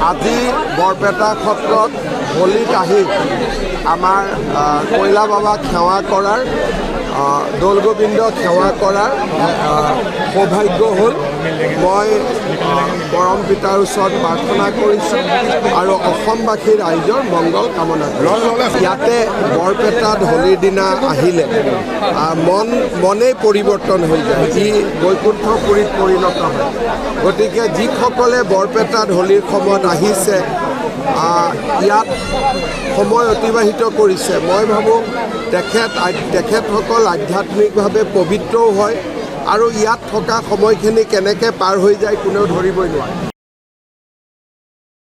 আজি বৰপেটা ক্ষেত্ৰত হোলীত আহি আমাৰ কৈলা বাবাক সেৱা কৰাৰ দৌল গোবিন্দক সেৱা কৰাৰ সৌভাগ্য হ'ল। মই পৰম পিতাৰ ওচৰত প্ৰাৰ্থনা কৰিছোঁ আৰু অসমবাসীৰ ৰাইজৰ মংগল কামনা কৰিছোঁ। ইয়াতে বৰপেটাত হোলীৰ দিনা আহিলে মনেই পৰিৱৰ্তন হৈ যায়, ই বৈকুণ্ঠপুৰীত পৰিণত হয়। গতিকে যিসকলে বৰপেটাত হোলীৰ সময়ত আহিছে, ইয়াত সময় অতিবাহিত কৰিছে, মই ভাবোঁ তেখেতসকল আধ্যাত্মিকভাৱে পবিত্ৰও হয় আৰু ইয়াত থকা সময়খিনি কেনেকৈ পাৰ হৈ যায় কোনেও ধৰিবই নোৱাৰে।